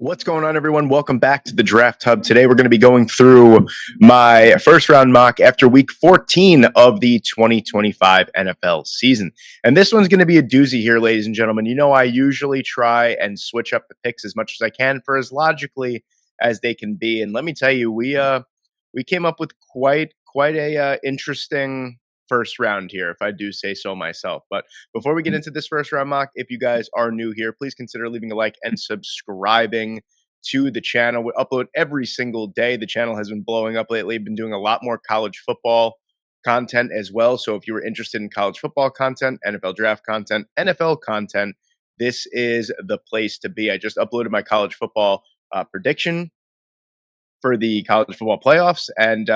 What's going on, everyone? Welcome back to the Draft Hub. Today, we're going to be going through my first round mock after week 14 of the 2025 NFL season. And this one's going to be a doozy here, ladies and gentlemen. You know, I usually try and switch up the picks as much as I can for as logically as they can be. And let me tell you, we came up with quite a interesting first round here, if I do say so myself. But before we get into this first round mock, if you guys are new here, please consider leaving a like and subscribing to the channel. We upload every single day. The channel has been blowing up lately. Been doing a lot more college football content as well. So if you were interested in college football content, NFL draft content, NFL content, this is the place to be. I just uploaded my college football prediction for the college football playoffs, and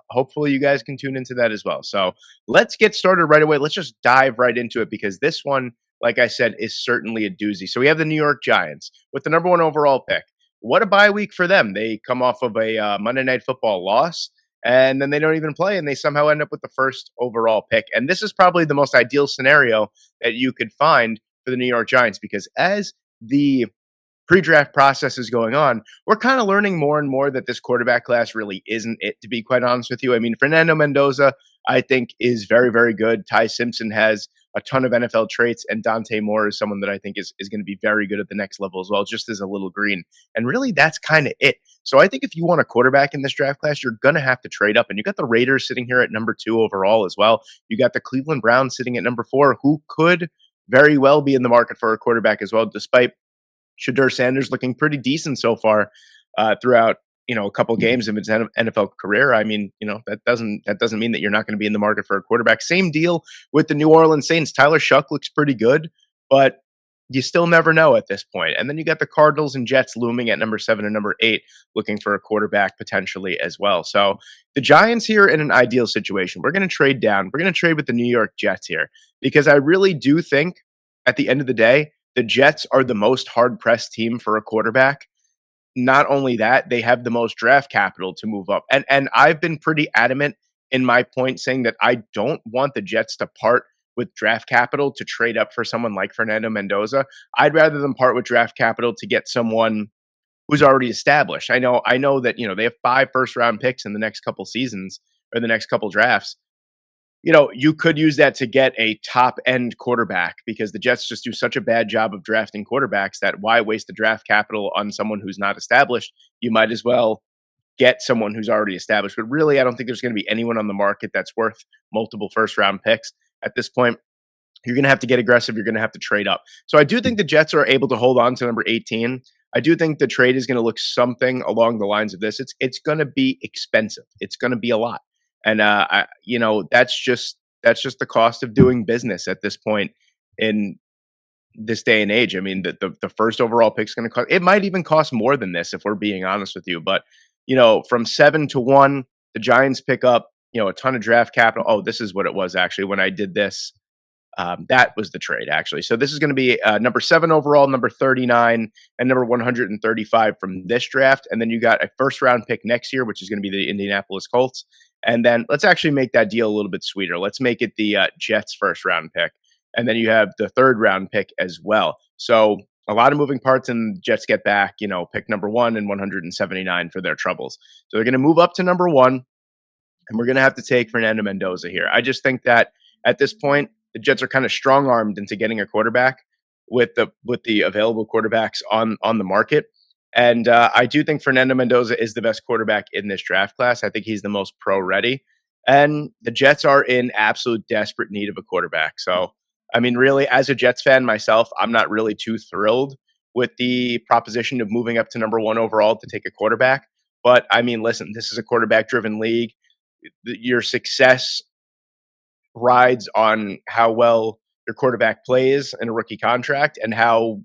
hopefully you guys can tune into that as well. So let's get started right away. Let's just dive right into it because this one, like I said, is certainly a doozy. So we have the New York Giants with the number one overall pick. What a bye week for them. They come off of a Monday Night Football loss, and then they don't even play, and they somehow end up with the first overall pick. And this is probably the most ideal scenario that you could find for the New York Giants because as the pre-draft process is going on, we're kind of learning more and more that this quarterback class really isn't it, to be quite honest with you. I mean, Fernando Mendoza, I think, is very, very good. Ty Simpson has a ton of NFL traits, and Dante Moore is someone that I think is going to be very good at the next level as well, just as a little green. And really, that's kind of it. So I think if you want a quarterback in this draft class, you're going to have to trade up. And you got the Raiders sitting here at number 2 overall as well. You got the Cleveland Browns sitting at number 4, who could very well be in the market for a quarterback as well, despite Shedeur Sanders looking pretty decent so far throughout, a couple games of his NFL career. I mean, that doesn't mean that you're not going to be in the market for a quarterback. Same deal with the New Orleans Saints. Tyler Shuck looks pretty good, but you still never know at this point. And then you got the Cardinals and Jets looming at number 7 and number 8, looking for a quarterback potentially as well. So the Giants here in an ideal situation. We're going to trade down. We're going to trade with the New York Jets here because I really do think at the end of the day, the Jets are the most hard-pressed team for a quarterback. Not only that, they have the most draft capital to move up. And I've been pretty adamant in my point saying that I don't want the Jets to part with draft capital to trade up for someone like Fernando Mendoza. I'd rather them part with draft capital to get someone who's already established. I know that, they have 5 first-round picks in the next couple seasons or the next couple drafts. You could use that to get a top end quarterback because the Jets just do such a bad job of drafting quarterbacks that why waste the draft capital on someone who's not established? You might as well get someone who's already established. But really, I don't think there's going to be anyone on the market that's worth multiple first round picks at this point. You're going to have to get aggressive. You're going to have to trade up. So I do think the Jets are able to hold on to number 18. I do think the trade is going to look something along the lines of this. It's going to be expensive. It's going to be a lot. And that's just the cost of doing business at this point in this day and age. I mean, the first overall pick is going to cost. It might even cost more than this if we're being honest with you. But from 7 to 1, the Giants pick up a ton of draft capital. Oh, this is what it was actually when I did this. That was the trade, actually. So this is going to be number 7 overall, number 39, and number 135 from this draft. And then you got a first-round pick next year, which is going to be the Indianapolis Colts. And then let's actually make that deal a little bit sweeter. Let's make it the Jets' first-round pick. And then you have the third-round pick as well. So a lot of moving parts, and Jets get back, pick number 1 and 179 for their troubles. So they're going to move up to number 1, and we're going to have to take Fernando Mendoza here. I just think that at this point, the Jets are kind of strong-armed into getting a quarterback with the available quarterbacks on the market. And I do think Fernando Mendoza is the best quarterback in this draft class. I think he's the most pro-ready. And the Jets are in absolute desperate need of a quarterback. So, I mean, really, as a Jets fan myself, I'm not really too thrilled with the proposition of moving up to number 1 overall to take a quarterback. But, I mean, listen, this is a quarterback-driven league. Your success rides on how well your quarterback plays in a rookie contract and how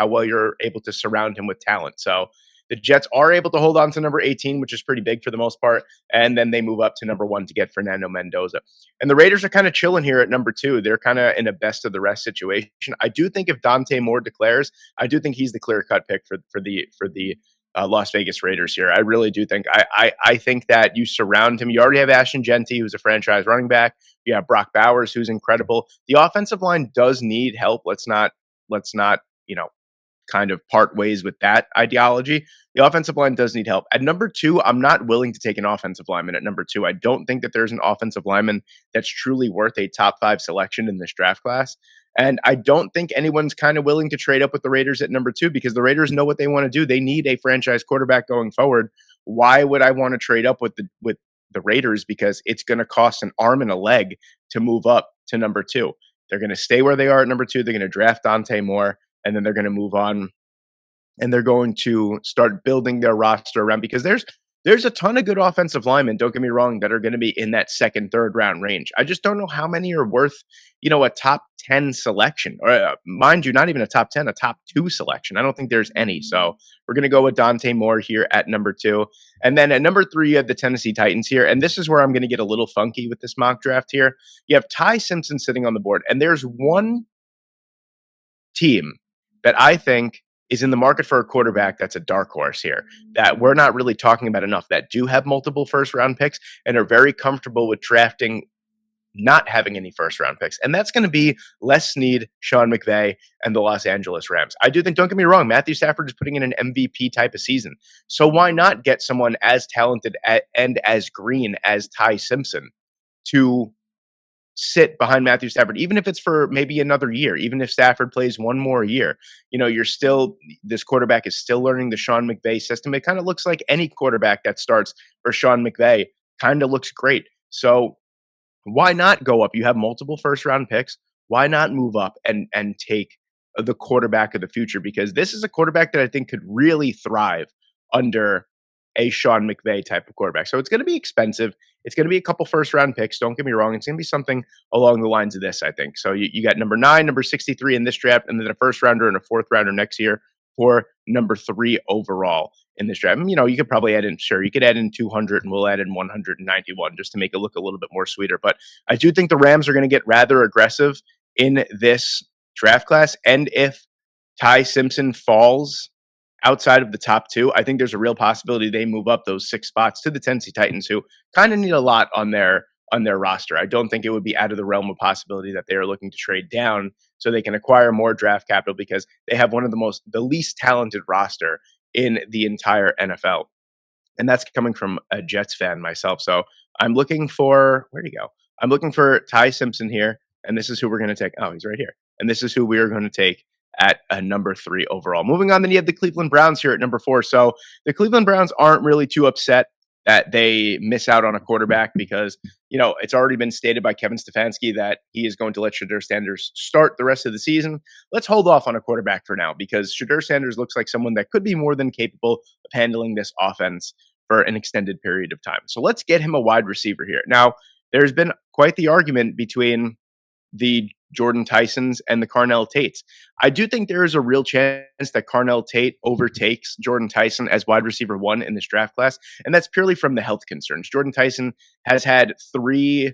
well you're able to surround him with talent. So the Jets are able to hold on to number 18, which is pretty big for the most part. And then they move up to number 1 to get Fernando Mendoza. And the Raiders are kind of chilling here at number 2. They're kind of in a best of the rest situation. I do think if Dante Moore declares, I do think he's the clear cut pick for the Las Vegas Raiders here. I really do think. I think that you surround him. You already have Ashton Genty, who's a franchise running back. You have Brock Bowers, who's incredible. The offensive line does need help. Let's not kind of part ways with that ideology. The offensive line does need help. At number 2, I'm not willing to take an offensive lineman at number 2. I don't think that there's an offensive lineman that's truly worth a top 5 selection in this draft class. And I don't think anyone's kind of willing to trade up with the Raiders at number 2 because the Raiders know what they want to do. They need a franchise quarterback going forward. Why would I want to trade up with the Raiders? Because it's going to cost an arm and a leg to move up to number 2. They're going to stay where they are at number 2. They're going to draft Dante Moore, and then they're going to move on, and they're going to start building their roster around, because there's a ton of good offensive linemen, don't get me wrong, that are going to be in that second, third round range. I just don't know how many are worth, a top 10 selection, or mind you, not even a top 10, a top 2 selection. I don't think there's any. So we're going to go with Dante Moore here at number 2. And then at number 3, you have the Tennessee Titans here. And this is where I'm going to get a little funky with this mock draft here. You have Ty Simpson sitting on the board, and there's one team that I think is in the market for a quarterback that's a dark horse here, that we're not really talking about enough, that do have multiple first round picks and are very comfortable with drafting not having any first round picks. And that's going to be Les Snead, Sean McVay, and the Los Angeles Rams. I do think, don't get me wrong, Matthew Stafford is putting in an MVP type of season. So why not get someone as talented and as green as Ty Simpson to sit behind Matthew Stafford, even if it's for maybe another year, even if Stafford plays one more year. This quarterback is still learning the Sean McVay system. It kind of looks like any quarterback that starts for Sean McVay kind of looks great. So why not go up? You have multiple first round picks. Why not move up and take the quarterback of the future? Because this is a quarterback that I think could really thrive under a Sean McVay type of quarterback. So it's going to be expensive. It's going to be a couple first round picks. Don't get me wrong. It's going to be something along the lines of this, I think. So you got number 9, number 63 in this draft, and then a first rounder and a fourth rounder next year for number 3 overall in this draft. You could probably add in, you could add in 200, and we'll add in 191 just to make it look a little bit more sweeter. But I do think the Rams are going to get rather aggressive in this draft class. And if Ty Simpson falls outside of the top 2, I think there's a real possibility they move up those 6 spots to the Tennessee Titans, who kind of need a lot on their roster. I don't think it would be out of the realm of possibility that they are looking to trade down so they can acquire more draft capital, because they have one of the least talented roster in the entire NFL. And that's coming from a Jets fan myself. So I'm looking for, where'd he go? I'm looking for Ty Simpson here, and this is who we're going to take. Oh, he's right here. And this is who we are going to take at a number 3 overall. Moving on, then you have the Cleveland Browns here at number 4. So the Cleveland Browns aren't really too upset that they miss out on a quarterback, because, it's already been stated by Kevin Stefanski that he is going to let Shedeur Sanders start the rest of the season. Let's hold off on a quarterback for now, because Shedeur Sanders looks like someone that could be more than capable of handling this offense for an extended period of time. So let's get him a wide receiver here. Now, there's been quite the argument between the Jordyn Tysons and the Carnell Tates. I do think there is a real chance that Carnell Tate overtakes Jordyn Tyson as wide receiver 1 in this draft class, and that's purely from the health concerns. Jordyn Tyson has had 3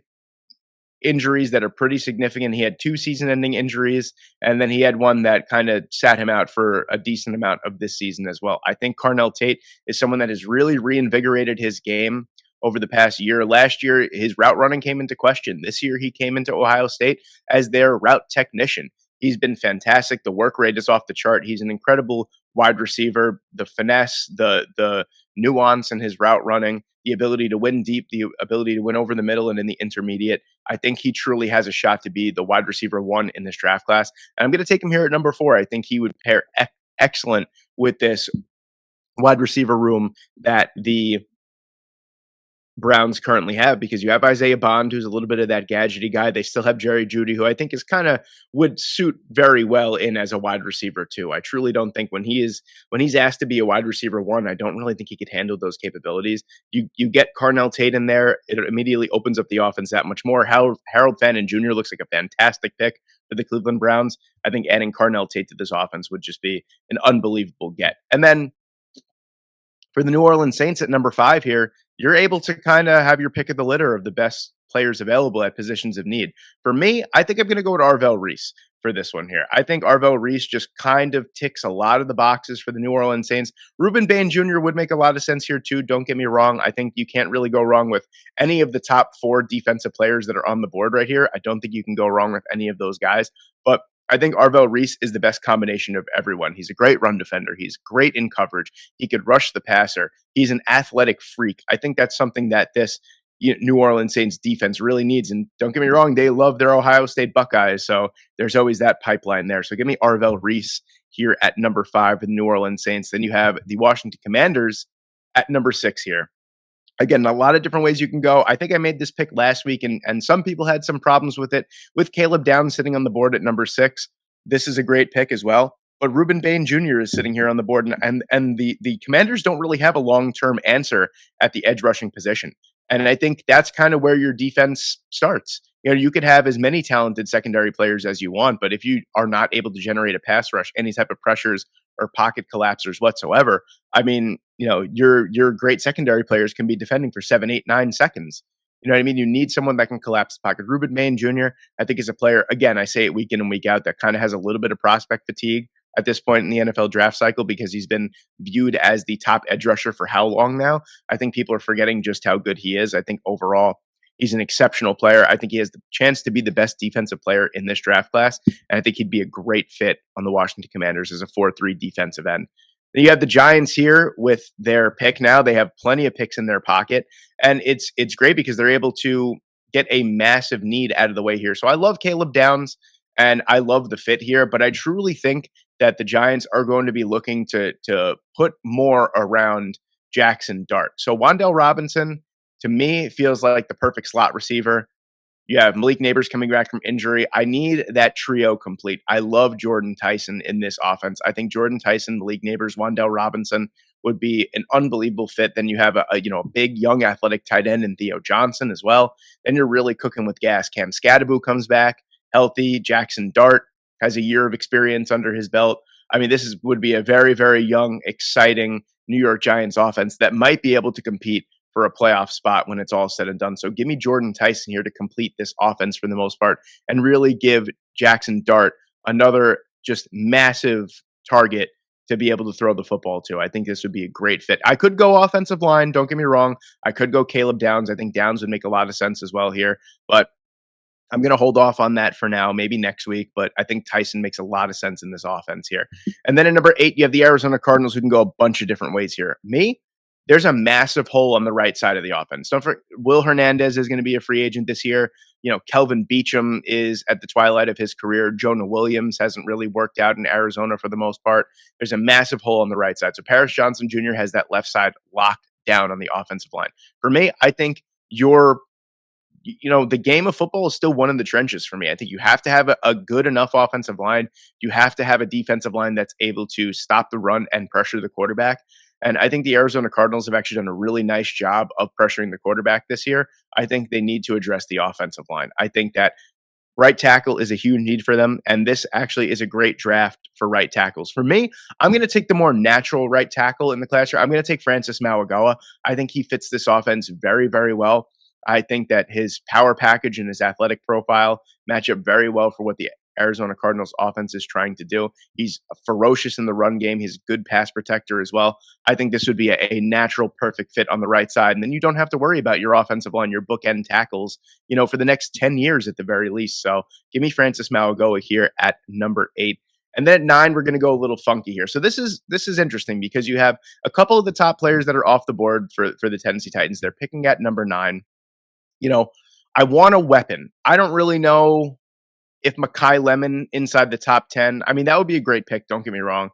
injuries that are pretty significant. He had 2 season-ending injuries, and then he had one that kind of sat him out for a decent amount of this season as well. I think Carnell Tate is someone that has really reinvigorated his game over the past year. Last year, his route running came into question. This year, he came into Ohio State as their route technician. He's been fantastic. The work rate is off the chart. He's an incredible wide receiver. The finesse, the nuance in his route running, the ability to win deep, the ability to win over the middle and in the intermediate. I think he truly has a shot to be the wide receiver 1 in this draft class. And I'm going to take him here at number 4. I think he would pair excellent with this wide receiver room that the Browns currently have, because you have Isaiah Bond, who's a little bit of that gadgety guy. They still have Jerry Jeudy, who I think is would suit very well in as a wide receiver 2. I truly don't think when he's asked to be a wide receiver 1, I don't really think he could handle those capabilities. You get Carnell Tate in there, it immediately opens up the offense that much more. Harold Fannin Jr. looks like a fantastic pick for the Cleveland Browns. I think adding Carnell Tate to this offense would just be an unbelievable get. And then for the New Orleans Saints at number 5 here, you're able to kind of have your pick of the litter of the best players available at positions of need. For me, I think I'm going to go with Arvell Reese for this one here. I think Arvell Reese just kind of ticks a lot of the boxes for the New Orleans Saints. Ruben Bain Jr. would make a lot of sense here too. Don't get me wrong. I think you can't really go wrong with any of the top 4 defensive players that are on the board right here. I don't think you can go wrong with any of those guys. But I think Arvell Reese is the best combination of everyone. He's a great run defender. He's great in coverage. He could rush the passer. He's an athletic freak. I think that's something that this New Orleans Saints defense really needs. And don't get me wrong, they love their Ohio State Buckeyes. So there's always that pipeline there. So give me Arvell Reese here at number 5 with the New Orleans Saints. Then you have the Washington Commanders at number 6 here. Again, a lot of different ways you can go. I think I made this pick last week, and some people had some problems with it. With Caleb Downs sitting on the board at number 6, this is a great pick as well. But Ruben Bain Jr. is sitting here on the board, and the Commanders don't really have a long-term answer at the edge rushing position. And I think that's kind of where your defense starts. You could have as many talented secondary players as you want, but if you are not able to generate a pass rush, any type of pressures or pocket collapsers whatsoever, I mean, your great secondary players can be defending for 7, 8, 9 seconds. You know what I mean? You need someone that can collapse the pocket. Ruben Bain Jr., I think, is a player, again, I say it week in and week out, that kind of has a little bit of prospect fatigue at this point in the NFL draft cycle because he's been viewed as the top edge rusher for how long now? I think people are forgetting just how good he is. I think overall, he's an exceptional player. I think he has the chance to be the best defensive player in this draft class. And I think he'd be a great fit on the Washington Commanders as a 4-3 defensive end. Then you have the Giants here with their pick now. They have plenty of picks in their pocket. And it's great because they're able to get a massive need out of the way here. So I love Caleb Downs and I love the fit here, but I truly think that the Giants are going to be looking to put more around Jackson Dart. So Wan'Dale Robinson, to me, feels like the perfect slot receiver. You have Malik Neighbors coming back from injury. I need that trio complete. I love Jordyn Tyson in this offense. I think Jordyn Tyson, Malik Neighbors, Wan'Dale Robinson would be an unbelievable fit. Then you have a big young athletic tight end in Theo Johnson as well. Then you're really cooking with gas. Cam Scadaboo comes back healthy. Jackson Dart has a year of experience under his belt. I mean, would be a very, very young, exciting New York Giants offense that might be able to compete for a playoff spot when it's all said and done. So give me Jordyn Tyson here to complete this offense for the most part and really give Jackson Dart another just massive target to be able to throw the football to. I think this would be a great fit. I could go offensive line. Don't get me wrong. I could go Caleb Downs. I think Downs would make a lot of sense as well here, but I'm going to hold off on that for now, maybe next week, but I think Tyson makes a lot of sense in this offense here. And then at number 8, you have the Arizona Cardinals, who can go a bunch of different ways here. There's a massive hole on the right side of the offense. Will Hernandez is going to be a free agent this year. Kelvin Beachum is at the twilight of his career. Jonah Williams hasn't really worked out in Arizona for the most part. There's a massive hole on the right side. So Paris Johnson Jr. has that left side locked down on the offensive line. For me, I think the game of football is still one in the trenches for me. I think you have to have a good enough offensive line. You have to have a defensive line that's able to stop the run and pressure the quarterback. And I think the Arizona Cardinals have actually done a really nice job of pressuring the quarterback this year. I think they need to address the offensive line. I think that right tackle is a huge need for them, and this actually is a great draft for right tackles. For me, I'm going to take the more natural right tackle in the class here. I'm going to take Francis Mauigoa. I think he fits this offense very, very well. I think that his power package and his athletic profile match up very well for what the Arizona Cardinals offense is trying to do. He's ferocious in the run game. He's a good pass protector as well. I think this would be a natural, perfect fit on the right side. And then you don't have to worry about your offensive line, your bookend tackles, for the next 10 years at the very least. So give me Francis Mauigoa here at number 8. And then at 9, we're going to go a little funky here. So this is interesting because you have a couple of the top players that are off the board for the Tennessee Titans. They're picking at number 9. I want a weapon. I don't really know if Mekhi Lemon inside the top 10. I mean, that would be a great pick. Don't get me wrong.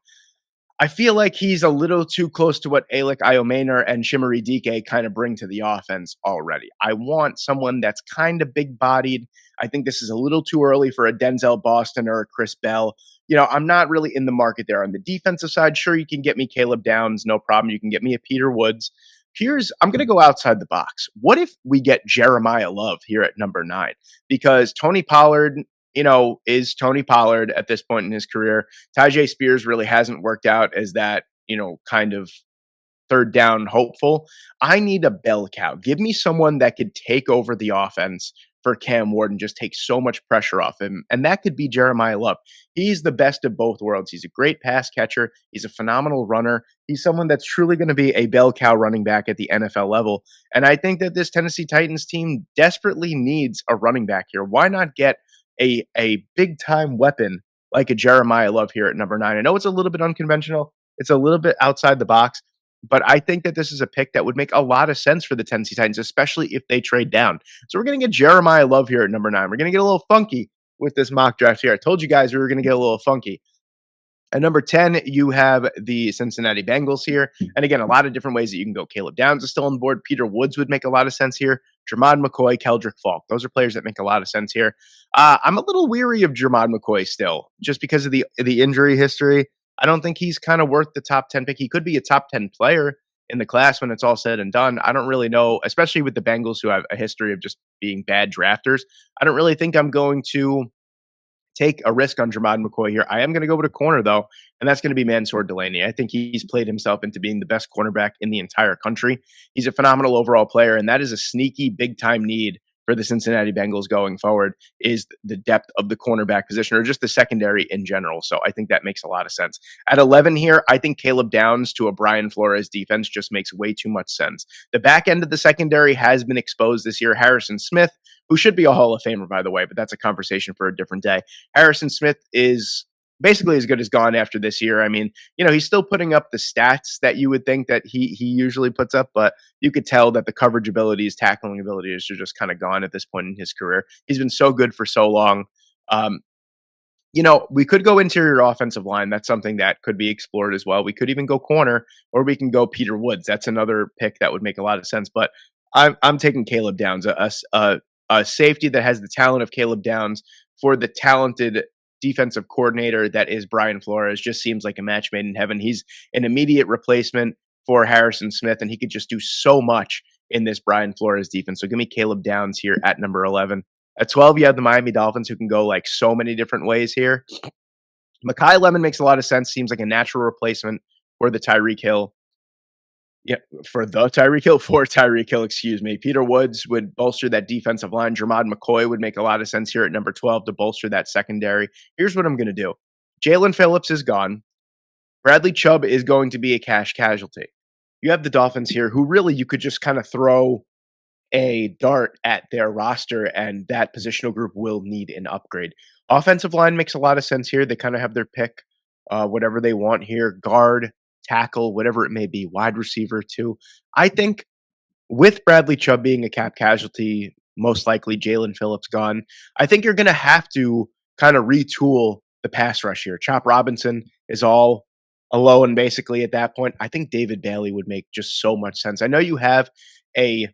I feel like he's a little too close to what Alec Iomaner and Shimmery Dike kind of bring to the offense already. I want someone that's kind of big-bodied. I think this is a little too early for a Denzel Boston or a Chris Bell. I'm not really in the market there. On the defensive side, sure, you can get me Caleb Downs, no problem. You can get me a Peter Woods. I'm going to go outside the box. What if we get Jeremiah Love here at number 9? Because Tony Pollard, is Tony Pollard at this point in his career. Tyjae Spears really hasn't worked out as that, kind of third down hopeful. I need a bell cow. Give me someone that could take over the offense for Cam Ward and just take so much pressure off him. And that could be Jeremiah Love. He's the best of both worlds. He's a great pass catcher. He's a phenomenal runner. He's someone that's truly going to be a bell cow running back at the NFL level. And I think that this Tennessee Titans team desperately needs a running back here. Why not get a big time weapon like a Jeremiah Love here at number 9. I know it's a little bit unconventional. It's a little bit outside the box, but I think that this is a pick that would make a lot of sense for the Tennessee Titans, especially if they trade down. So we're going to get Jeremiah Love here at number 9. We're going to get a little funky with this mock draft here. I told you guys we were going to get a little funky. At number 10, you have the Cincinnati Bengals here. And again, a lot of different ways that you can go. Caleb Downs is still on board. Peter Woods would make a lot of sense here. Jermod McCoy, Keldrick Falk. Those are players that make a lot of sense here. I'm a little weary of Jermod McCoy still, just because of the injury history. I don't think he's kind of worth the top 10 pick. He could be a top 10 player in the class when it's all said and done. I don't really know, especially with the Bengals who have a history of just being bad drafters. I don't really think I'm going to take a risk on Jermod McCoy here. I am going to go with a corner, though, and that's going to be Mansour Delaney. I think he's played himself into being the best cornerback in the entire country. He's a phenomenal overall player, and that is a sneaky big-time need for the Cincinnati Bengals going forward, is the depth of the cornerback position or just the secondary in general. So I think that makes a lot of sense. At 11 here, I think Caleb Downs to a Brian Flores defense just makes way too much sense. The back end of the secondary has been exposed this year. Harrison Smith, who should be a Hall of Famer, by the way, but that's a conversation for a different day. Harrison Smith is basically as good as gone after this year. I mean, he's still putting up the stats that you would think that he usually puts up, but you could tell that the coverage abilities, tackling abilities are just kind of gone at this point in his career. He's been so good for so long. We could go interior offensive line. That's something that could be explored as well. We could even go corner, or we can go Peter Woods. That's another pick that would make a lot of sense. But I'm taking Caleb Downs, a safety that has the talent of Caleb Downs for the talented defensive coordinator that is Brian Flores. Just seems like a match made in heaven. He's an immediate replacement for Harrison Smith, and he could just do so much in this Brian Flores defense. So give me Caleb Downs here at number 11. At 12, you have the Miami Dolphins, who can go like so many different ways here. Mekhi Lemon makes a lot of sense. Seems like a natural replacement for the Tyreek Hill. Yeah, for Tyreek Hill, excuse me. Peter Woods would bolster that defensive line. Jermod McCoy would make a lot of sense here at number 12 to bolster that secondary. Here's what I'm going to do. Jalen Phillips is gone. Bradley Chubb is going to be a cash casualty. You have the Dolphins here, who really you could just kind of throw a dart at their roster, and that positional group will need an upgrade. Offensive line makes a lot of sense here. They kind of have their pick, whatever they want here. Guard, tackle, whatever it may be, wide receiver too. I think with Bradley Chubb being a cap casualty, most likely Jalen Phillips gone, I think you're going to have to kind of retool the pass rush here. Chop Robinson is all alone basically at that point. I think David Bailey would make just so much sense. I know you have a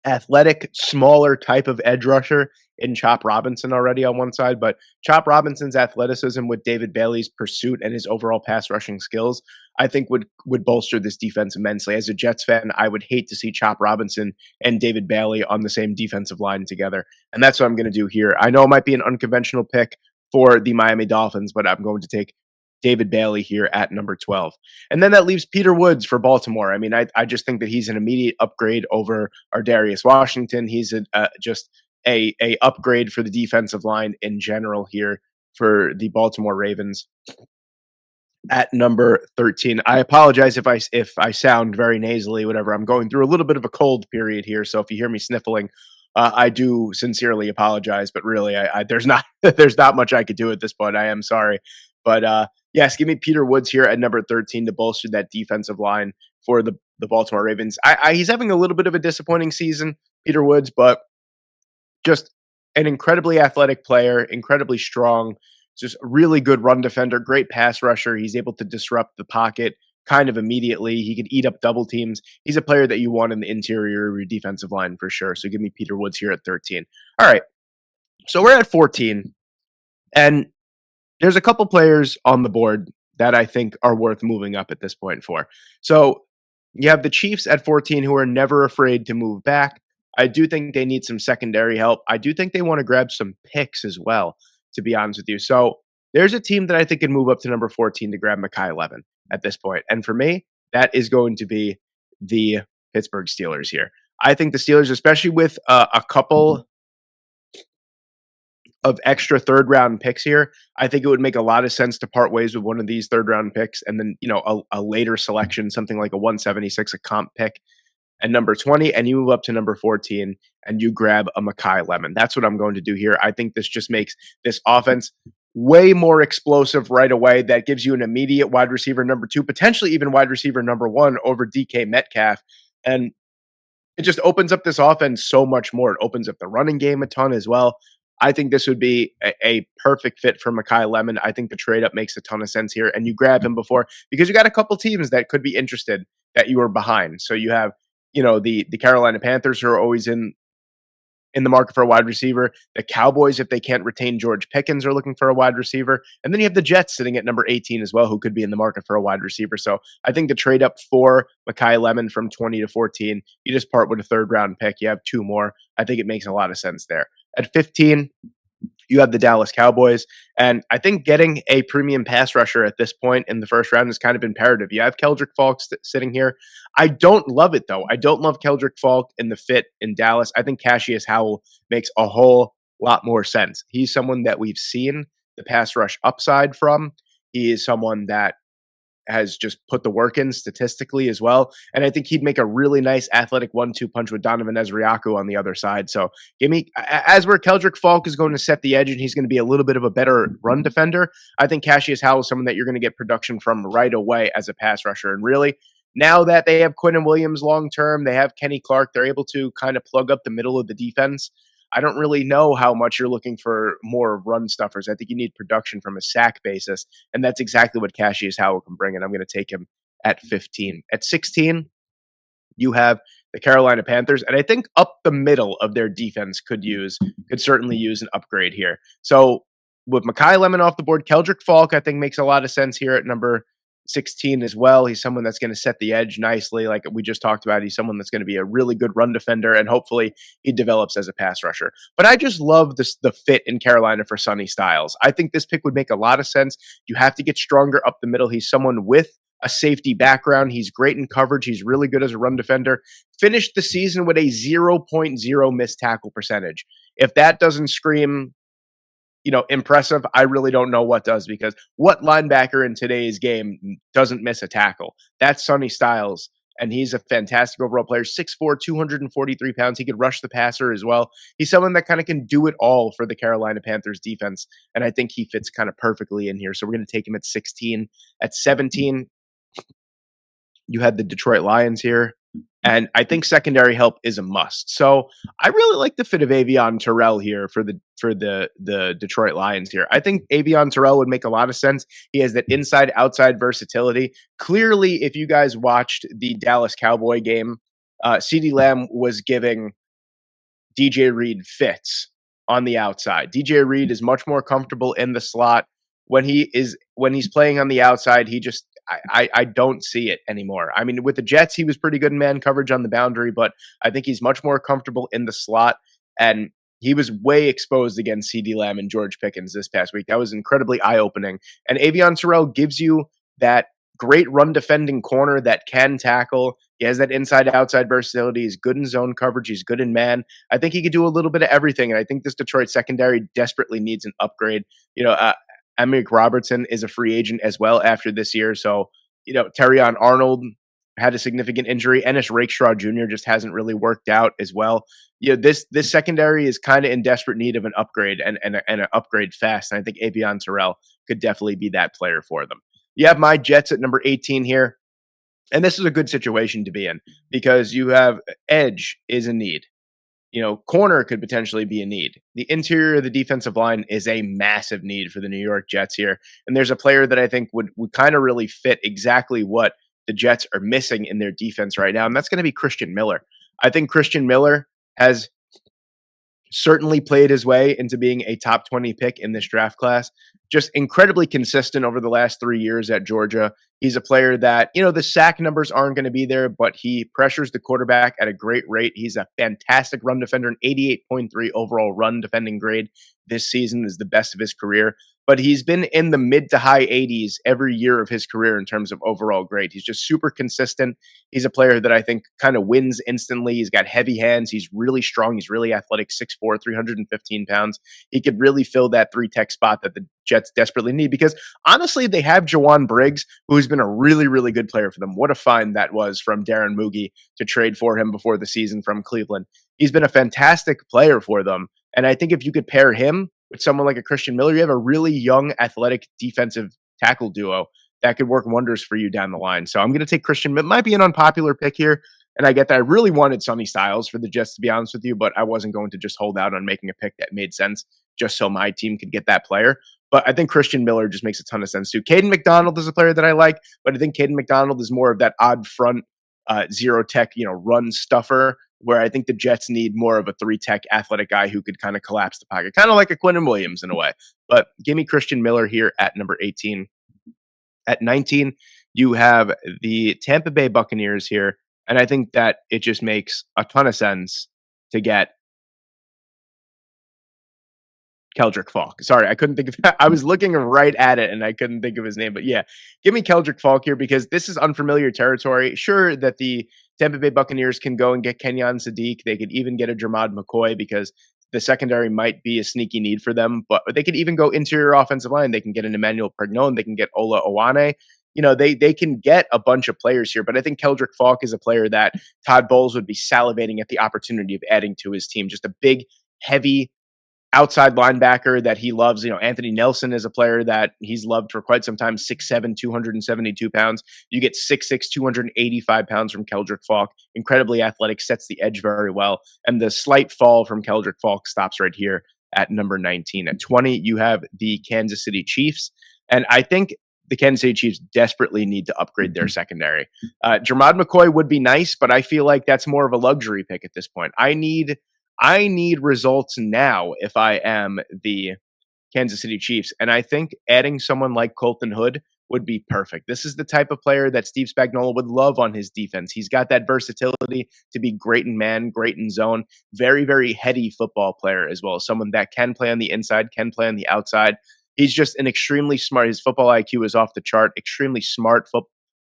athletic, smaller type of edge rusher in Chop Robinson already on one side, but Chop Robinson's athleticism with David Bailey's pursuit and his overall pass rushing skills, I think would bolster this defense immensely. As a Jets fan, I would hate to see Chop Robinson and David Bailey on the same defensive line together, and that's what I'm going to do here. I know it might be an unconventional pick for the Miami Dolphins, but I'm going to take David Bailey here at number 12. And then that leaves Peter Woods for Baltimore. I mean, I just think that he's an immediate upgrade over Ardarius Washington. He's just a upgrade for the defensive line in general here for the Baltimore Ravens at number 13. I apologize if I sound very nasally, whatever. I'm going through a little bit of a cold period here, so if you hear me sniffling, I do sincerely apologize. But really, there's not much I could do at this point. I am sorry, but yes, give me Peter Woods here at number 13 to bolster that defensive line for the Baltimore Ravens. He's having a little bit of a disappointing season, Peter Woods, but just an incredibly athletic player, incredibly strong, just a really good run defender, great pass rusher. He's able to disrupt the pocket kind of immediately. He can eat up double teams. He's a player that you want in the interior of your defensive line for sure. So give me Peter Woods here at 13. All right. So we're at 14, and there's a couple players on the board that I think are worth moving up at this point for. So you have the Chiefs at 14, who are never afraid to move back. I do think they need some secondary help. I do think they want to grab some picks as well, to be honest with you. So there's a team that I think can move up to number 14 to grab Mekhi Lemon at this point. And for me, that is going to be the Pittsburgh Steelers here. I think the Steelers, especially with a couple of extra third round picks here, I think it would make a lot of sense to part ways with one of these third round picks and then, a later selection, something like a 176, a comp pick at number 20, and you move up to number 14 and you grab a Mekhi Lemon. That's what I'm going to do here. I think this just makes this offense way more explosive right away. That gives you an immediate wide receiver number 2, potentially even wide receiver number 1 over DK Metcalf. And it just opens up this offense so much more. It opens up the running game a ton as well. I think this would be a perfect fit for Mekhi Lemon. I think the trade up makes a ton of sense here. And you grab him before because you got a couple teams that could be interested that you are behind. So you have, the Carolina Panthers who are always in the market for a wide receiver. The Cowboys, if they can't retain George Pickens, are looking for a wide receiver. And then you have the Jets sitting at number 18 as well, who could be in the market for a wide receiver. So I think the trade up for Mekhi Lemon from 20 to 14, you just part with a third round pick. You have 2 more. I think it makes a lot of sense there. At 15, you have the Dallas Cowboys. And I think getting a premium pass rusher at this point in the first round is kind of imperative. You have Keldrick Falk sitting here. I don't love it, though. I don't love Keldrick Falk in the fit in Dallas. I think Cassius Howell makes a whole lot more sense. He's someone that we've seen the pass rush upside from. He is someone that has just put the work in statistically as well. And I think he'd make a really nice athletic 1-2 punch with Donovan Ezriaku on the other side. So give me, as where Keldrick Falk is going to set the edge and he's going to be a little bit of a better run defender, I think Cassius Howell is someone that you're going to get production from right away as a pass rusher. And really, now that they have Quinnen Williams long term, they have Kenny Clark, they're able to kind of plug up the middle of the defense. I don't really know how much you're looking for more run stuffers. I think you need production from a sack basis, and that's exactly what Cassius Howell can bring, and I'm going to take him at 15. At 16, you have the Carolina Panthers, and I think up the middle of their defense could certainly use an upgrade here. So with Mekhi Lemon off the board, Keldrick Falk, I think makes a lot of sense here at number 16 as well. He's someone that's going to set the edge nicely. Like we just talked about, he's someone that's going to be a really good run defender, and hopefully he develops as a pass rusher. But I just love the fit in Carolina for Sonny Styles. I think this pick would make a lot of sense. You have to get stronger up the middle. He's someone with a safety background. He's great in coverage. He's really good as a run defender. Finished the season with a 0.0 missed tackle percentage. If that doesn't scream impressive, I really don't know what does, because what linebacker in today's game doesn't miss a tackle? That's Sonny Styles, and he's a fantastic overall player. 6'4", 243 pounds. He could rush the passer as well. He's someone that kind of can do it all for the Carolina Panthers defense, and I think he fits kind of perfectly in here. So we're going to take him at 16. At 17, you had the Detroit Lions here. And I think secondary help is a must. So I really like the fit of Avion Terrell here for the Detroit Lions here. I think Avion Terrell would make a lot of sense. He has that inside-outside versatility. Clearly, if you guys watched the Dallas Cowboy game, CeeDee Lamb was giving DJ Reed fits on the outside. DJ Reed is much more comfortable in the slot. When he's playing on the outside, I don't see it anymore. I mean, with the Jets, he was pretty good in man coverage on the boundary, but I think he's much more comfortable in the slot, and he was way exposed against CeeDee Lamb and George Pickens this past week. That was incredibly eye-opening. And Avion Terrell gives you that great run defending corner that can tackle. He has that inside-outside versatility. He's good in zone coverage. He's good in man. I think he could do a little bit of everything, and I think this Detroit secondary desperately needs an upgrade. Emmick Robertson is a free agent as well after this year. So, Terrion Arnold had a significant injury. Ennis Rakestraw Jr. just hasn't really worked out as well. This secondary is kind of in desperate need of an upgrade and an upgrade fast. And I think Avion Terrell could definitely be that player for them. You have my Jets at number 18 here. And this is a good situation to be in because you have edge is a need. Corner could potentially be a need. The interior of the defensive line is a massive need for the New York Jets here. And there's a player that I think would kind of really fit exactly what the Jets are missing in their defense right now. And that's going to be Christian Miller. I think Christian Miller has certainly played his way into being a top 20 pick in this draft class. Just incredibly consistent over the last 3 years at Georgia. He's a player that, the sack numbers aren't going to be there, but he pressures the quarterback at a great rate. He's a fantastic run defender, an 88.3 overall run defending grade this season is the best of his career. But he's been in the mid to high 80s every year of his career in terms of overall grade. He's just super consistent. He's a player that I think kind of wins instantly. He's got heavy hands. He's really strong. He's really athletic, 6'4", 315 pounds. He could really fill that 3-tech spot that the Jets desperately need because honestly, they have Jawan Briggs, who's been a really, really good player for them. What a find that was from Darren Moogie to trade for him before the season from Cleveland. He's been a fantastic player for them. And I think if you could pair him with someone like a Christian Miller, you have a really young, athletic defensive tackle duo that could work wonders for you down the line. So I'm going to take Christian. It might be an unpopular pick here. And I get that. I really wanted Sonny Styles for the Jets, to be honest with you, but I wasn't going to just hold out on making a pick that made sense just so my team could get that player. But I think Christian Miller just makes a ton of sense too. Caden McDonald is a player that I like, but I think Caden McDonald is more of that odd front, zero tech, run stuffer, where I think the Jets need more of a three tech athletic guy who could kind of collapse the pocket, kind of like a Quinnen Williams in a way. But give me Christian Miller here at number 18. At 19, you have the Tampa Bay Buccaneers here. And I think that it just makes a ton of sense to get Keldrick Falk. Sorry, I couldn't think of that. I was looking right at it and I couldn't think of his name. But yeah, give me Keldrick Falk here because this is unfamiliar territory. Sure that the Tampa Bay Buccaneers can go and get Kenyon Sadiq. They could even get a Jermod McCoy because the secondary might be a sneaky need for them. But they could even go interior offensive line. They can get an Emmanuel Pregnon. They can get Ola Owane. They can get a bunch of players here, but I think Keldrick Falk is a player that Todd Bowles would be salivating at the opportunity of adding to his team. Just a big, heavy outside linebacker that he loves. Anthony Nelson is a player that he's loved for quite some time. 6'7", 272 pounds. You get 6'6", 285 pounds from Keldrick Falk. Incredibly athletic, sets the edge very well. And the slight fall from Keldrick Falk stops right here at number 19. At 20, you have the Kansas City Chiefs. And I think the Kansas City Chiefs desperately need to upgrade their secondary. Jermod McCoy would be nice, but I feel like that's more of a luxury pick at this point. I need results now if I am the Kansas City Chiefs. And I think adding someone like Colton Hood would be perfect. This is the type of player that Steve Spagnuolo would love on his defense. He's got that versatility to be great in man, great in zone, very, very heady football player as well. Someone that can play on the inside, can play on the outside. He's just an extremely smart, his football IQ is off the chart, extremely smart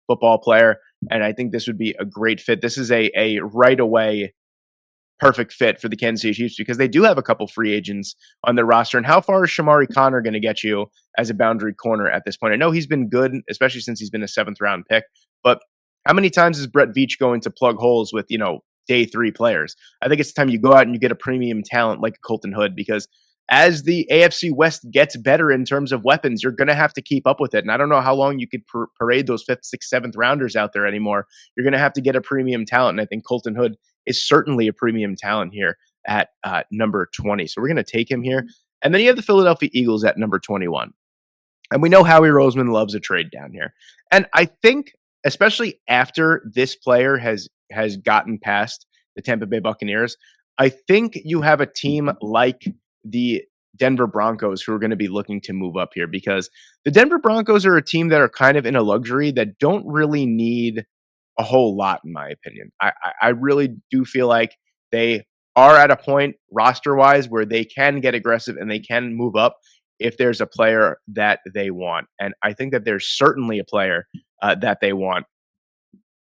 football player. And I think this would be a great fit. This is a right away perfect fit for the Kansas City Chiefs because they do have a couple free agents on their roster. And how far is Shamari Connor going to get you as a boundary corner at this point? I know he's been good, especially since he's been a 7th round pick, but how many times is Brett Veach going to plug holes with, day 3 players? I think it's time you go out and you get a premium talent like Colton Hood, because as the AFC West gets better in terms of weapons, you're going to have to keep up with it. And I don't know how long you could parade those 5th, 6th, 7th rounders out there anymore. You're going to have to get a premium talent. And I think Colton Hood is certainly a premium talent here at number 20. So we're going to take him here. And then you have the Philadelphia Eagles at number 21. And we know Howie Roseman loves a trade down here. And I think, especially after this player has gotten past the Tampa Bay Buccaneers, I think you have a team like the Denver Broncos who are going to be looking to move up here, because the Denver Broncos are a team that are kind of in a luxury that don't really need a whole lot, in my opinion. I really do feel like they are at a point roster-wise where they can get aggressive and they can move up if there's a player that they want. And I think that there's certainly a player that they want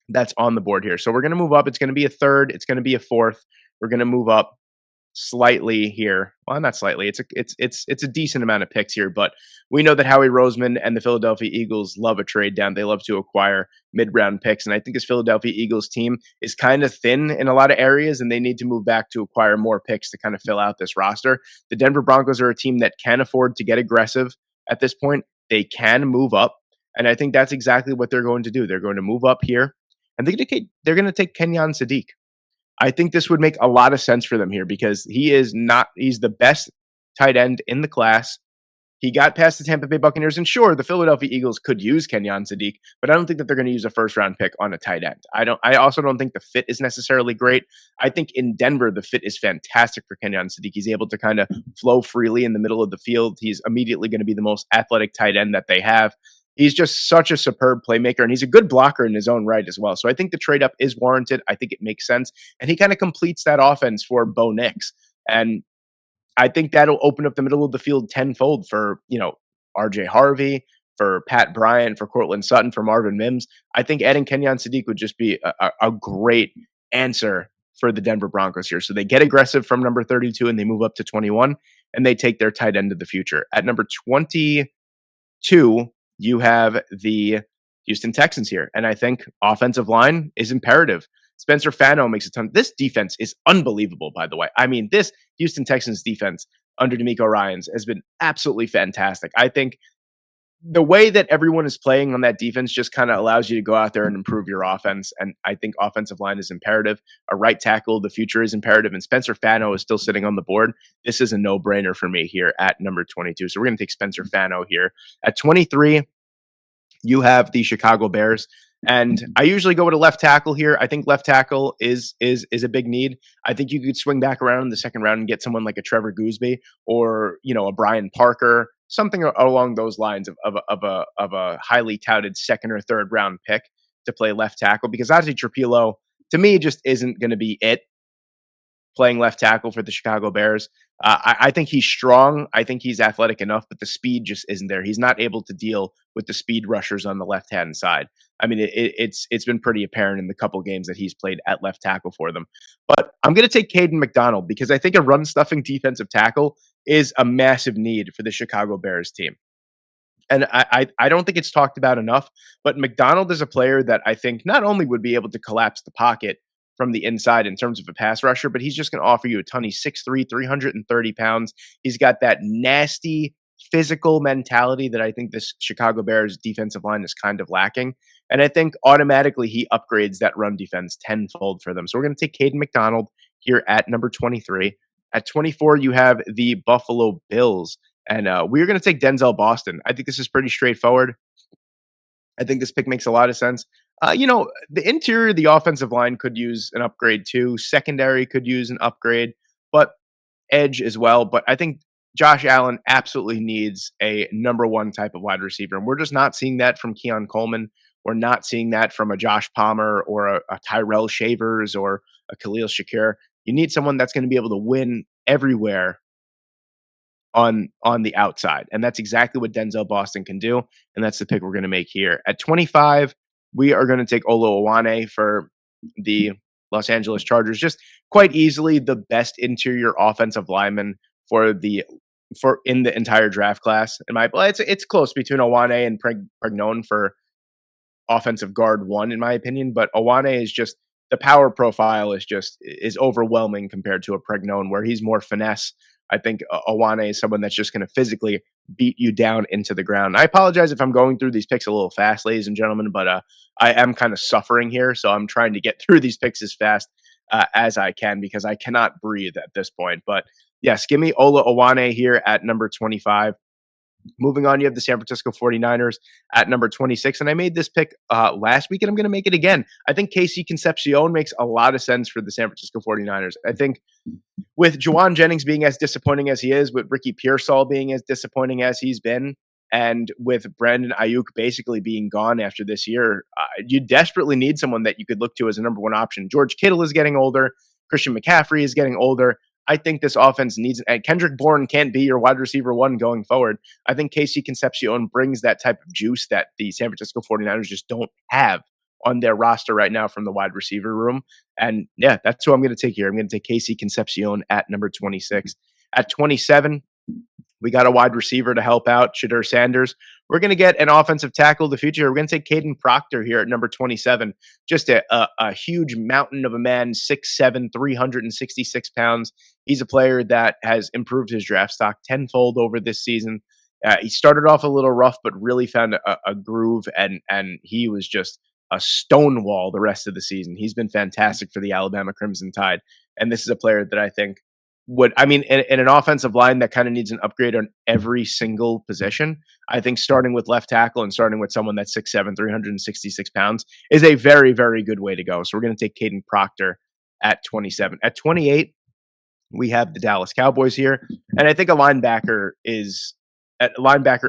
that's on the board here. So we're going to move up. It's going to be a 3rd. It's going to be a 4th. We're going to move up slightly here. Well, not slightly. It's a decent amount of picks here, but we know that Howie Roseman and the Philadelphia Eagles love a trade down. They love to acquire mid-round picks, and I think this Philadelphia Eagles team is kind of thin in a lot of areas, and they need to move back to acquire more picks to kind of fill out this roster. The Denver Broncos are a team that can afford to get aggressive at this point. They can move up, and I think that's exactly what they're going to do. They're going to move up here, and they're going to take Kenyon Sadiq. I think this would make a lot of sense for them here because he's the best tight end in the class. He got past the Tampa Bay Buccaneers, and sure, the Philadelphia Eagles could use Kenyon Sadiq, but I don't think that they're going to use a 1st round pick on a tight end. I also don't think the fit is necessarily great. I think in Denver, the fit is fantastic for Kenyon Sadiq. He's able to kind of flow freely in the middle of the field. He's immediately going to be the most athletic tight end that they have. He's just such a superb playmaker, and he's a good blocker in his own right as well. So I think the trade up is warranted. I think it makes sense. And he kind of completes that offense for Bo Nix. And I think that'll open up the middle of the field tenfold for, RJ Harvey, for Pat Bryant, for Cortland Sutton, for Marvin Mims. I think adding Kenyon Sadiq would just be a great answer for the Denver Broncos here. So they get aggressive from number 32 and they move up to 21, and they take their tight end of the future. At number 22, you have the Houston Texans here. And I think offensive line is imperative. Spencer Fano makes a ton. This defense is unbelievable, by the way. I mean, this Houston Texans defense, under D'Amico Ryans has been absolutely fantastic. I think the way that everyone is playing on that defense just kind of allows you to go out there and improve your offense. And I think offensive line is imperative. A right tackle, the future is imperative. And Spencer Fano is still sitting on the board. This is a no-brainer for me here at number 22. So we're going to take Spencer Fano here. At 23, you have the Chicago Bears. And I usually go with a left tackle here. I think left tackle is a big need. I think you could swing back around in the second round and get someone like a Trevor Gooseby or, a Brian Parker, something along those lines of a highly touted second or third round pick to play left tackle, because Ozzie Trapilo to me just isn't going to be it playing left tackle for the Chicago Bears. I think he's strong. I think he's athletic enough, but the speed just isn't there. He's not able to deal with the speed rushers on the left-hand side. I mean, it's been pretty apparent in the couple games that he's played at left tackle for them. But I'm going to take Caden McDonald because I think a run-stuffing defensive tackle is a massive need for the Chicago Bears team. And I don't think it's talked about enough, but McDonald is a player that I think not only would be able to collapse the pocket from the inside in terms of a pass rusher, but he's just going to offer you a ton. He's 6'3", 330 pounds. He's got that nasty physical mentality that I think this Chicago Bears defensive line is kind of lacking. And I think automatically he upgrades that run defense tenfold for them. So we're going to take Caden McDonald here at number 23. At 24, you have the Buffalo Bills. And we're going to take Denzel Boston. I think this is pretty straightforward. I think this pick makes a lot of sense. The interior of the offensive line could use an upgrade too. Secondary could use an upgrade, but edge as well. But I think Josh Allen absolutely needs a number one type of wide receiver. And we're just not seeing that from Keon Coleman. We're not seeing that from a Josh Palmer or a Tyrell Shavers or a Khalil Shakir. You need someone that's going to be able to win everywhere on the outside. And that's exactly what Denzel Boston can do. And that's the pick we're going to make here. At 25, we are going to take Olo Awane for the Los Angeles Chargers. Just quite easily the best interior offensive lineman for in the entire draft class. It's close between Awane and Pregnon for offensive guard one, in my opinion. But Awane is just, the power profile is overwhelming compared to a Pregnon, where he's more finesse. I think Awane is someone that's just going to physically beat you down into the ground. I apologize if I'm going through these picks a little fast, ladies and gentlemen, but I am kind of suffering here. So I'm trying to get through these picks as fast as I can because I cannot breathe at this point. But yes, give me Ola Awane here at number 25. Moving on, you have the San Francisco 49ers at number 26. And I made this pick last week, and I'm going to make it again. I think KC Concepcion makes a lot of sense for the San Francisco 49ers. I think with Juwan Jennings being as disappointing as he is, with Ricky Pearsall being as disappointing as he's been, and with Brandon Ayuk basically being gone after this year, you desperately need someone that you could look to as a number one option. George Kittle is getting older. Christian McCaffrey is getting older. I think this offense needs, and Kendrick Bourne can't be your wide receiver one going forward. I think KC Concepcion brings that type of juice that the San Francisco 49ers just don't have on their roster right now from the wide receiver room. And yeah, that's who I'm going to take here. I'm going to take KC Concepcion at number 26. At 27, we got a wide receiver to help out, Shadur Sanders. We're going to get an offensive tackle of the future. We're going to take Caden Proctor here at number 27. Just a huge mountain of a man, 6'7", 366 pounds. He's a player that has improved his draft stock tenfold over this season. He started off a little rough, but really found a groove, and he was just a stonewall the rest of the season. He's been fantastic for the Alabama Crimson Tide. And this is a player that I think in an offensive line that kind of needs an upgrade on every single position, I think starting with left tackle and starting with someone that's 6'7", 366 pounds is a very, very good way to go. So we're going to take Caden Proctor at 27. At 28, we have the Dallas Cowboys here. And I think a linebacker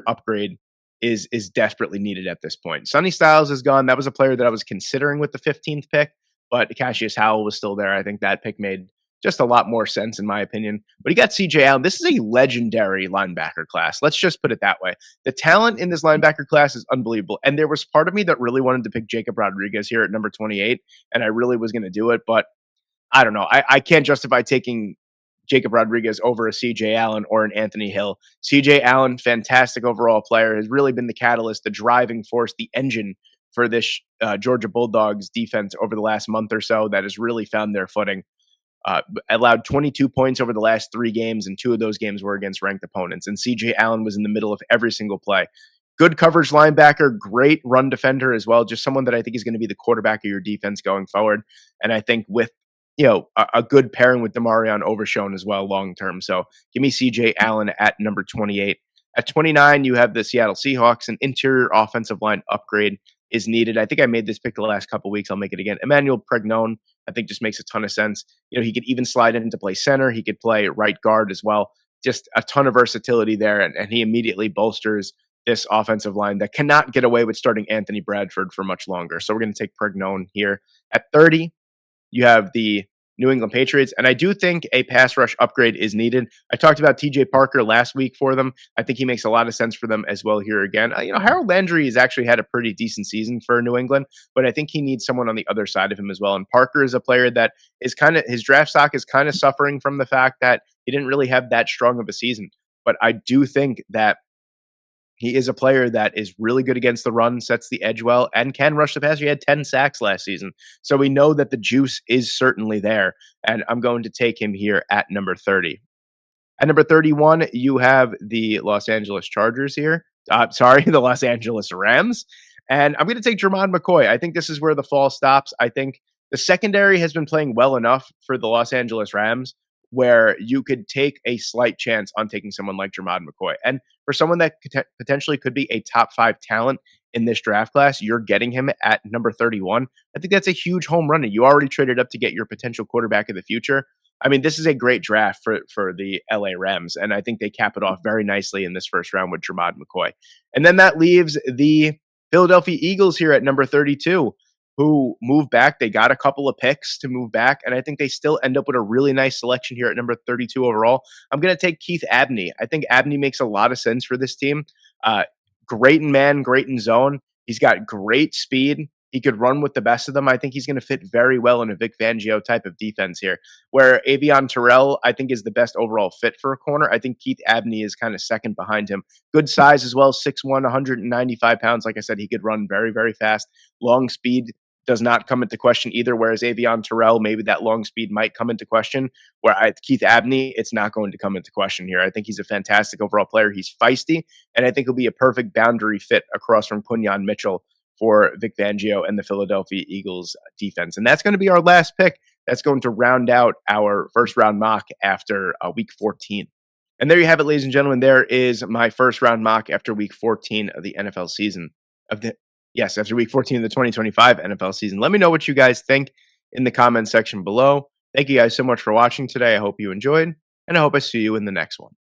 upgrade is desperately needed at this point. Sonny Styles is gone. That was a player that I was considering with the 15th pick, but Cassius Howell was still there. I think that pick made just a lot more sense in my opinion. But he got CJ Allen. This is a legendary linebacker class. Let's just put it that way. The talent in this linebacker class is unbelievable. And there was part of me that really wanted to pick Jacob Rodriguez here at number 28, and I really was going to do it, but I don't know. I can't justify taking Jacob Rodriguez over a CJ Allen or an Anthony Hill. CJ Allen, fantastic overall player, has really been the catalyst, the driving force, the engine for this Georgia Bulldogs defense over the last month or so that has really found their footing. allowed 22 points over the last 3 games, and 2 of those games were against ranked opponents. And CJ Allen was in the middle of every single play. Good coverage linebacker, great run defender as well. Just someone that I think is going to be the quarterback of your defense going forward. And I think with a good pairing with Demarion Overshown as well long term. So give me CJ Allen at number 28. At 29, you have the Seattle Seahawks. An interior offensive line upgrade is needed. I think I made this pick the last couple weeks. I'll make it again. Emmanuel Pregnone, I think, just makes a ton of sense. He could even slide in to play center. He could play right guard as well. Just a ton of versatility there, and he immediately bolsters this offensive line that cannot get away with starting Anthony Bradford for much longer. So we're going to take Pregnone here. At 30, you have the New England Patriots, and I do think a pass rush upgrade is needed. I talked about TJ Parker last week for them. I think he makes a lot of sense for them as well here again. Harold Landry has actually had a pretty decent season for New England, but I think he needs someone on the other side of him as well. And Parker is a player that is his draft stock is kind of suffering from the fact that he didn't really have that strong of a season. But I do think that he is a player that is really good against the run, sets the edge well, and can rush the passer. He had 10 sacks last season. So we know that the juice is certainly there. And I'm going to take him here at number 30. At number 31, you have the Los Angeles Chargers here. The Los Angeles Rams. And I'm going to take Jermon McCoy. I think this is where the fall stops. I think the secondary has been playing well enough for the Los Angeles Rams where you could take a slight chance on taking someone like Jermon McCoy. And for someone that potentially could be a top 5 talent in this draft class, you're getting him at number 31. I think that's a huge home run. And you already traded up to get your potential quarterback of the future. I mean, this is a great draft for the LA Rams, and I think they cap it off very nicely in this first round with Jermon McCoy. And then that leaves the Philadelphia Eagles here at number 32. Who moved back. They got a couple of picks to move back, and I think they still end up with a really nice selection here at number 32 overall. I'm going to take Keith Abney. I think Abney makes a lot of sense for this team. Great in man, great in zone. He's got great speed. He could run with the best of them. I think he's going to fit very well in a Vic Fangio type of defense here, where Avion Terrell, I think, is the best overall fit for a corner. I think Keith Abney is kind of second behind him. Good size as well, 6'1", 195 pounds. Like I said, he could run very, very fast. Long speed does not come into question either, whereas Avion Terrell, maybe that long speed might come into question, Keith Abney, it's not going to come into question here. I think he's a fantastic overall player. He's feisty, and I think he'll be a perfect boundary fit across from Quinyon Mitchell for Vic Fangio and the Philadelphia Eagles defense. And that's going to be our last pick. That's going to round out our first round mock after week 14. And there you have it, ladies and gentlemen. There is my first round mock after week 14 of the NFL season. After week 14 of the 2025 NFL season. Let me know what you guys think in the comments section below. Thank you guys so much for watching today. I hope you enjoyed, and I hope I see you in the next one.